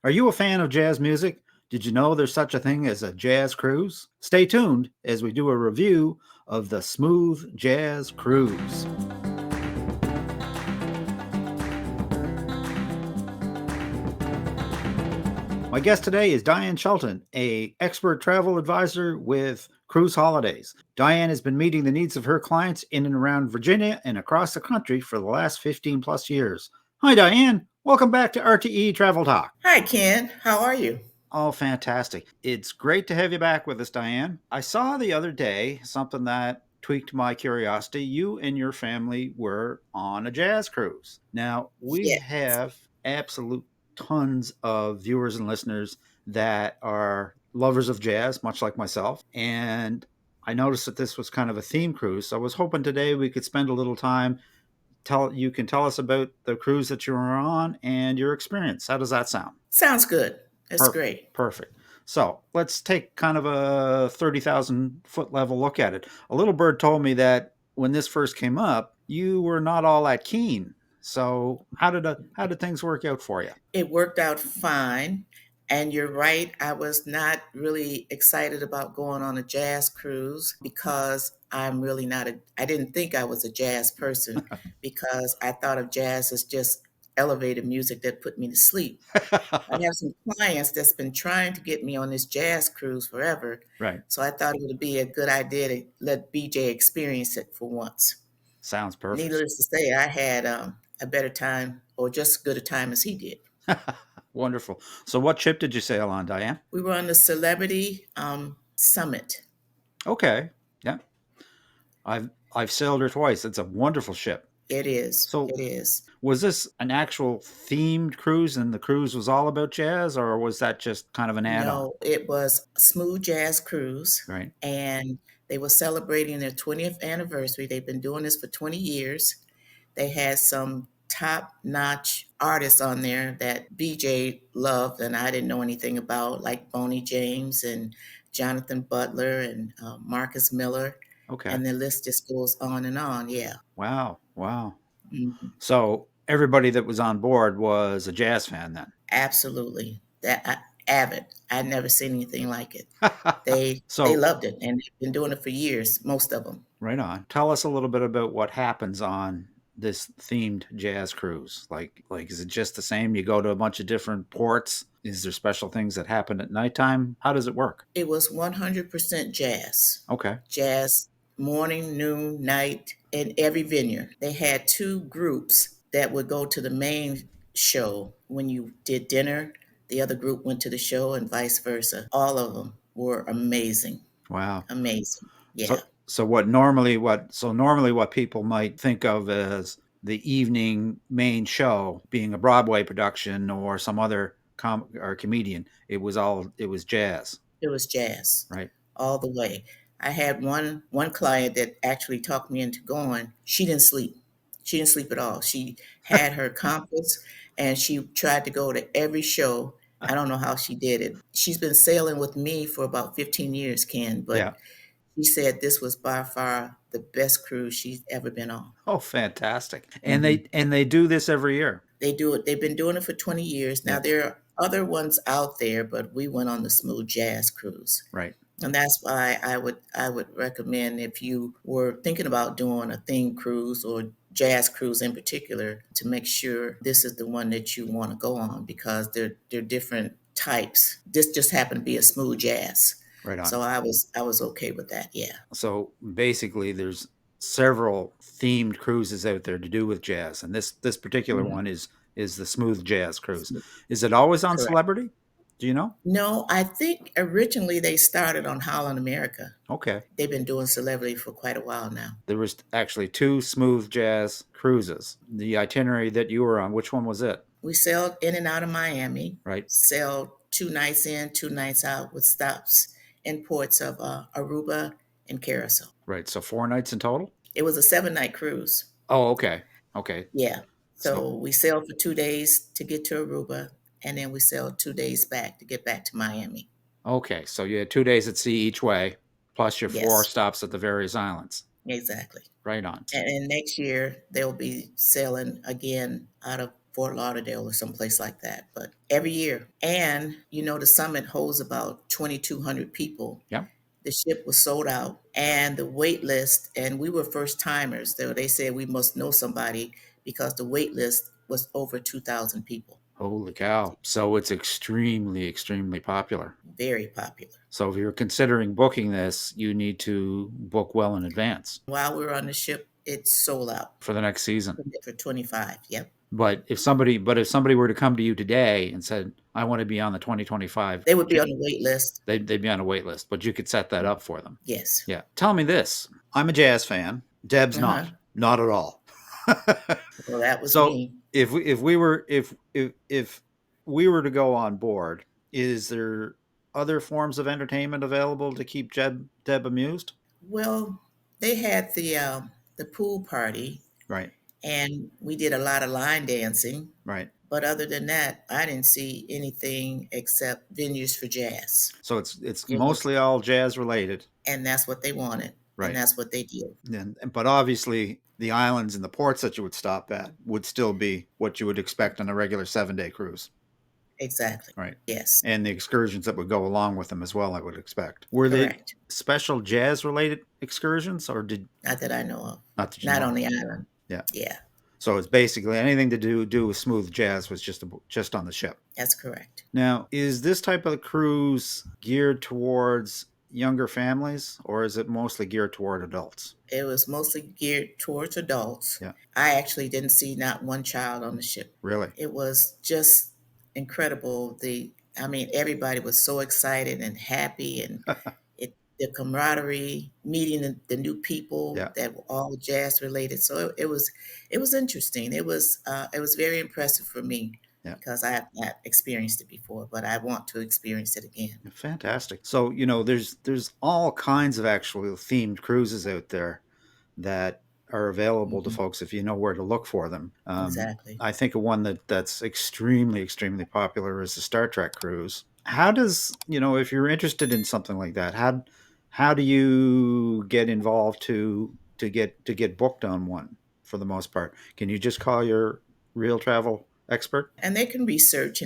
Are you a fan of jazz music? Did you know there's such a thing as a jazz cruise? Stay tuned as we do a review of the Smooth Jazz Cruise. My guest today is Diane Shelton, a expert travel advisor with Cruise Holidays. Diane has been meeting the needs of her clients in and around Virginia and across the country for the last 15 plus years. Hi, Diane. Welcome back to RTE Travel Talk. Hi, Ken. How are you? Oh, fantastic. It's great to have you back with us, Diane. I saw the other day something that tweaked my curiosity. You and your family were on a jazz cruise. Now, we Yeah. have absolute tons of viewers and listeners that are lovers of jazz, much like myself. And I noticed that this was kind of a theme cruise. So I was hoping today we could spend a little time. You can tell us about the cruise that you were on and your experience. How does that sound? Sounds good. That's great. Perfect. So let's take kind of a 30,000 foot level look at it. A little bird told me that when this first came up, you were not all that keen. So how did things work out for you? It worked out fine. And you're right, I was not really excited about going on a jazz cruise because I'm really not I didn't think I was a jazz person because I thought of jazz as just elevated music that put me to sleep. I have some clients that's been trying to get me on this jazz cruise forever. Right. So I thought it would be a good idea to let BJ experience it for once. Sounds perfect. Needless to say, I had a better time or just as good a time as he did. Wonderful. So what ship did you sail on, Diane? We were on the Celebrity Summit. Okay. Yeah. I've sailed her twice. It's a wonderful ship. It is. So It is. was this an actual themed cruise and the cruise was all about jazz, or was that just kind of an add-on? No, it was a smooth jazz cruise, Right. and they were celebrating their 20th anniversary. They've been doing this for 20 years. They had some top-notch artists on there that BJ loved and I didn't know anything about, like Boney James and Jonathan Butler and Marcus Miller, Okay. and the list just goes on and on. Yeah. Wow. Wow. Mhm. So everybody that was on board was a jazz fan then. Absolutely. Avid. I'd never seen anything like it. They So loved it, and they've been doing it for years, most of them. right on. Tell us a little bit about what happens on this themed jazz cruise. Like is it just the same? You go to a bunch of different ports. Is there special things that happen at nighttime? How does it work? It was 100% jazz. Okay. Jazz, morning, noon, night, in every venue. They had two groups that would go to the main show when you did dinner. The other group went to the show, and vice versa. All of them were amazing. Wow. Amazing. Yeah. So normally what people might think of as the evening main show being a Broadway production or some other or comedian, it was jazz, It was jazz right? all the way. I had one client that actually talked me into going. She didn't sleep. She didn't sleep at all. She had her compass and she tried to go to every show. I don't know how she did it. She's been sailing with me for about 15 years, Ken, Yeah. but she said this was by far the best cruise she's ever been on. Oh, fantastic. And Mhm. they do this every year. They do it. They've been doing it for 20 years. Now Yeah. there are other ones out there, but we went on the Smooth Jazz cruise. Right. And that's why I would recommend if you were thinking about doing a theme cruise or jazz cruise in particular to make sure this is the one that you want to go on because they're different types. This just happened to be a smooth jazz. Right on. So I was okay with that. Yeah. So basically there's several themed cruises out there to do with jazz, and this particular Mhm. one is the Smooth Jazz cruise. Is it always on Correct. Celebrity? Do you know? No, I think originally they started on Holland America. Okay. They've been doing celebrity for quite a while now. There was actually two Smooth Jazz cruises. The itinerary that you were on, which one was it? We sailed in and out of Miami, Right. sailed 2 nights in, 2 nights out with stops in ports of Aruba and Carousel. Right. So 4 nights in total? It was a 7 night cruise. Oh, okay. Okay. Yeah. So So we sailed for 2 days to get to Aruba, and then we sailed 2 days back to get back to Miami. okay. So you had 2 days at sea each way, plus your four Yes, stops at the various islands. exactly. Right on. And next year they'll be sailing again out of Fort Lauderdale or someplace like that, but every year. And, the summit holds about 2,200 people. Yeah. The ship was sold out and the wait list, and we were first timers. Though they said we must know somebody because the wait list was over 2,000 people. Holy cow. So it's extremely, extremely popular. Very popular. So if you're considering booking this, you need to book well in advance While we were on the ship, it sold out for the next season. for 25. Yep. But if somebody were to come to you today and said, "I want to be on the 2025," They would be on the wait list. they'd be on a wait list, but you could set that up for them. Yes. Yeah. Tell me this. I'm a jazz fan. Deb's Uh-huh. not. Not at all. Well, that was So me. if we were to go on board, is there other forms of entertainment available to keep Deb amused? Well, they had the pool party, Right. and we did a lot of line dancing. Right. But other than that, I didn't see anything except venues for jazz. So it's It was, mostly all jazz related. and that's what they wanted, and Right. that's what they did. But obviously the islands and the ports that you would stop at would still be what you would expect on a regular 7-day cruise. Exactly. Right. Yes. And the excursions that would go along with them as well, I would expect. Were they Correct. special jazz related excursions, or Not that I know of. not that you Not know on of? the island. Yeah. Yeah, So it's basically anything to do with smooth jazz was just on the ship. that's correct. Now, is this type of cruise geared towards younger families, or is it mostly geared toward adults? It was mostly geared towards adults. Yeah. I actually didn't see not one child on the ship. Really? It was just incredible. Everybody was so excited and happy, and the camaraderie, meeting the new people Yeah. that were all jazz related. So it was interesting. It was very impressive for me. Yeah. Because I have not experienced it before, but I want to experience it again. Fantastic. So, there's all kinds of actual themed cruises out there that are available to Mhm. folks if you know where to look for them. Exactly. I think of one that's extremely, extremely popular is the Star Trek cruise. How does, if you're interested in something like that, how do you get involved to get booked on one for the most part? Can you just call your real travel expert? And they can research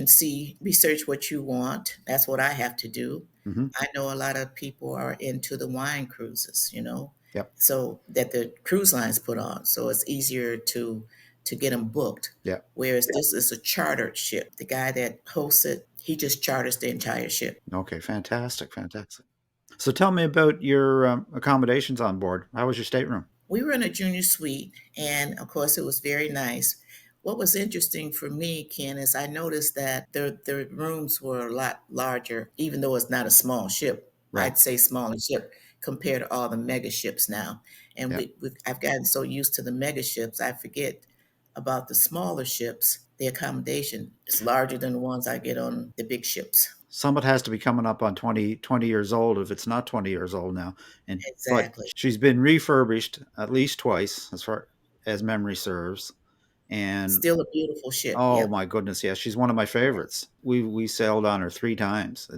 what you want. That's what I have to do. Mm-hmm. I know a lot of people are into the wine cruises. Yep. So that the cruise lines put on. So it's easier to get them booked. Yeah. Whereas this is a chartered ship. The guy that hosts it, he just charters the entire ship. Okay, fantastic, fantastic. So tell me about your accommodations on board. How was your stateroom? We were in a junior suite, and of course, it was very nice. What was interesting for me, Ken, is I noticed that the rooms were a lot larger, even though it's not a small ship. Right. I'd say smaller ship compared to all the mega ships now. And Yeah. I've gotten so used to the mega ships, I forget about the smaller ships. The accommodation is larger than the ones I get on the big ships. Summit has to be coming up on 20 years old if it's not 20 years old now. But Exactly. she's been refurbished at least twice, as far as memory serves. And Still a beautiful ship. oh Yep. my goodness, yes, she's one of my favorites. We sailed on her 3 times.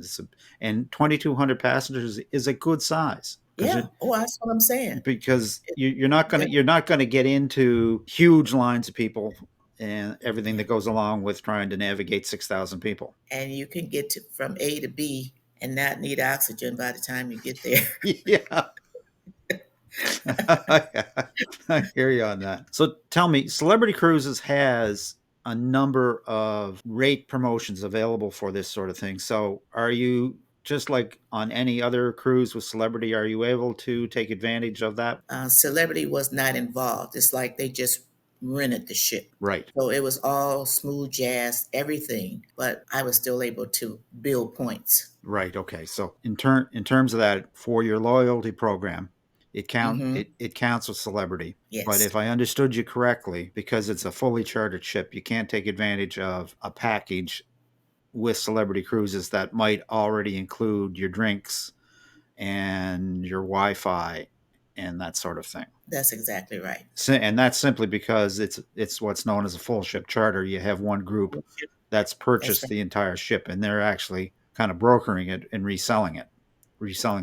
And 2,200 passengers is a good size. Yeah. Oh, that's what I'm saying. Because you're not gonna get into huge lines of people and everything that goes along with trying to navigate 6,000 people. And you can get from A to B and not need oxygen by the time you get there. Yeah. I hear you on that. So tell me, Celebrity Cruises has a number of rate promotions available for this sort of thing. So are you, just like on any other cruise with Celebrity, are you able to take advantage of that? Celebrity was not involved. It's like they just rented the ship. Right. So it was all smooth jazz, everything, but I was still able to build points. Right. Okay. So in terms of that, for your loyalty program, it counts with Celebrity. Yes. But if I understood you correctly, because it's a fully chartered ship, you can't take advantage of a package with Celebrity Cruises that might already include your drinks and your Wi-Fi and that sort of thing. That's exactly right. And that's simply because it's what's known as a full ship charter. You have one group that's purchased the entire ship, and they're actually kind of brokering it and reselling the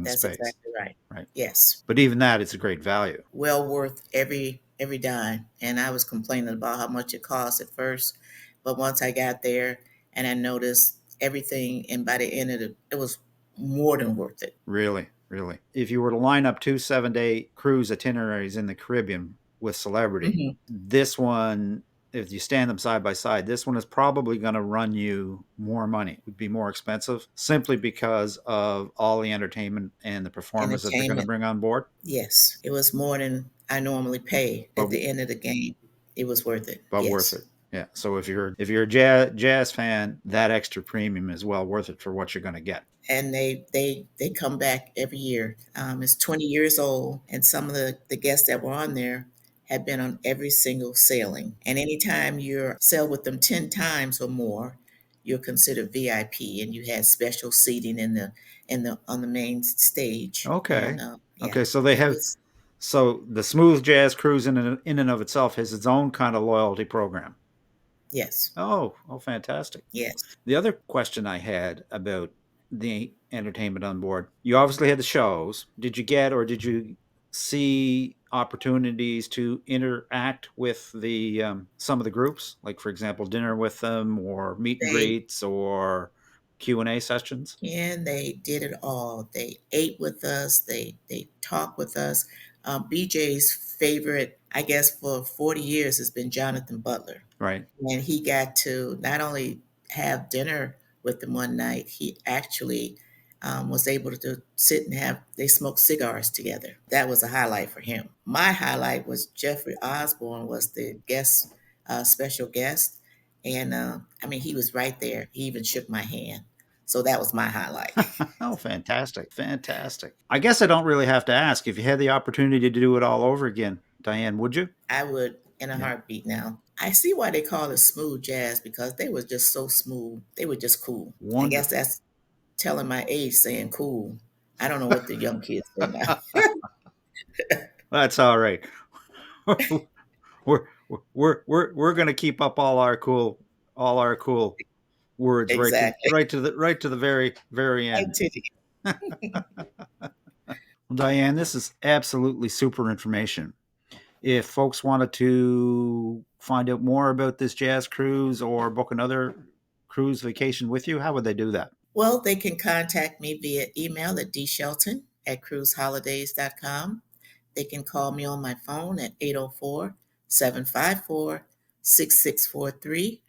That's space. exactly right. Right. Yes. But even that, it's a great value. Well worth every dime. And I was complaining about how much it cost at first. But once I got there and I noticed everything, and by the end of it was more than worth it. Really, really. If you were to line up two 7-day cruise itineraries in the Caribbean with celebrity, Hmm. this one, if you stand them side by side, this one is probably going to run you more money. It would be more expensive simply because of all the entertainment and the performers that they're going to Entertainment, bring on board. yes, it was more than I normally pay But at the end of the game. It was worth it. worth Yes. it. Yeah. So if you're a jazz fan, that extra premium is well worth it for what you're going to get. And they come back every year. It's 20 years old, and some of the guests that were on there had been on every single sailing. And anytime you sail with them 10 times or more, you're considered VIP, and you had special seating in the on the main stage. Okay. And yeah, Okay. So they it have. was. So the smooth jazz cruise in and of itself has its own kind of loyalty program. Yes, Oh, fantastic. yes. The other question I had about the entertainment on board, you obviously had the shows. Did you get or did you see opportunities to interact with the some of the groups, like for example, dinner with them or meet and They greets or Q&A sessions? And they did it all. They ate with us. They talked with us. BJ's favorite, I guess, for 40 years has been Jonathan Butler, Right. and he got to not only have dinner with them one night, he actually was able to sit and have, they smoked cigars together. That was a highlight for him. My highlight was Jeffrey Osborne was the guest, special guest. And I mean, he was right there. He even shook my hand. So that was my highlight. Oh, fantastic. Fantastic. I guess I don't really have to ask. If you had the opportunity to do it all over again, Diane, would you? I would in a Yeah. heartbeat now. I see why they call it smooth jazz because they were just so smooth. They were just cool. I guess Wonderful. that's telling my age saying cool. I don't know what the young kids say now. That's all right. we're we're going to keep up all our cool words Exactly. right to the very I end. too. Well, Diane, this is absolutely super information. If folks wanted to find out more about this jazz cruise or book another cruise vacation with you, how would they do that? Well, they can contact me via email at dshelton@cruiseholidays.com. They can call me on my phone at 804-754-6643,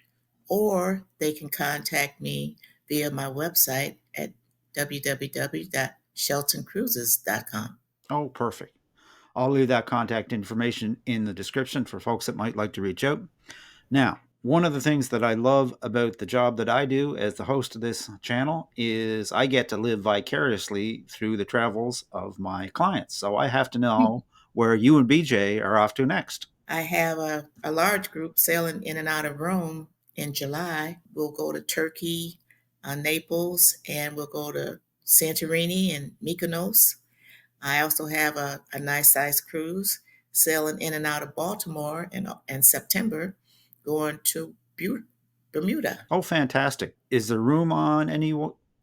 or they can contact me via my website at www.sheltoncruises.com. Oh, perfect. I'll leave that contact information in the description for folks that might like to reach out. Now, one of the things that I love about the job that I do as the host of this channel is I get to live vicariously through the travels of my clients. So I have to know where you and BJ are off to next. I have a large group sailing in and out of Rome in July. We'll go to Turkey, Naples, and we'll go to Santorini and Mykonos. I also have a nice sized cruise sailing in and out of Baltimore in September, going to Bermuda. Oh, fantastic. Is there room on any,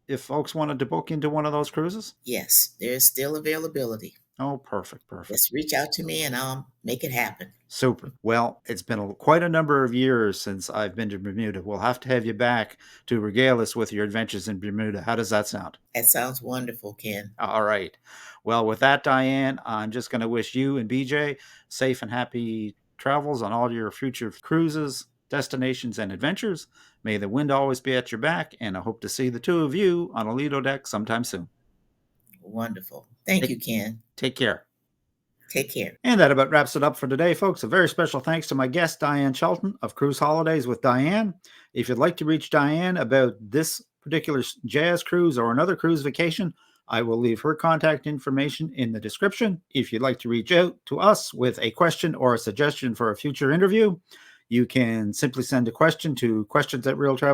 if folks wanted to book into one of those cruises? Yes, there's still availability. Oh, perfect, perfect. Just reach out to me and I'll make it happen. Super. Well, it's been quite a number of years since I've been to Bermuda. We'll have to have you back to regale us with your adventures in Bermuda. How does that sound? That sounds wonderful, Ken. All right. Well, with that, Diane, I'm just going to wish you and BJ safe and happy travels on all your future cruises, destinations, and adventures. May the wind always be at your back, and I hope to see the two of you on a Lido deck sometime soon. Wonderful. Thank Take, you, Ken. take care. Take care. And that about wraps it up for today, folks. A very special thanks to my guest, Diane Shelton of Cruise Holidays with Diane. If you'd like to reach Diane about this particular jazz cruise or another cruise vacation, I will leave her contact information in the description. If you'd like to reach out to us with a question or a suggestion for a future interview, you can simply send a question to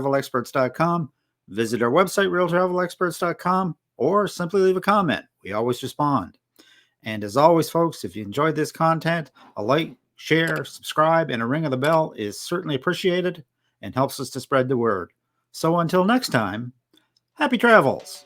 questions@realtravelexperts.com, visit our website, realtravelexperts.com, or simply leave a comment. We always respond. And as always, folks, if you enjoyed this content, a like, share, subscribe, and a ring of the bell is certainly appreciated and helps us to spread the word. So until next time, happy travels.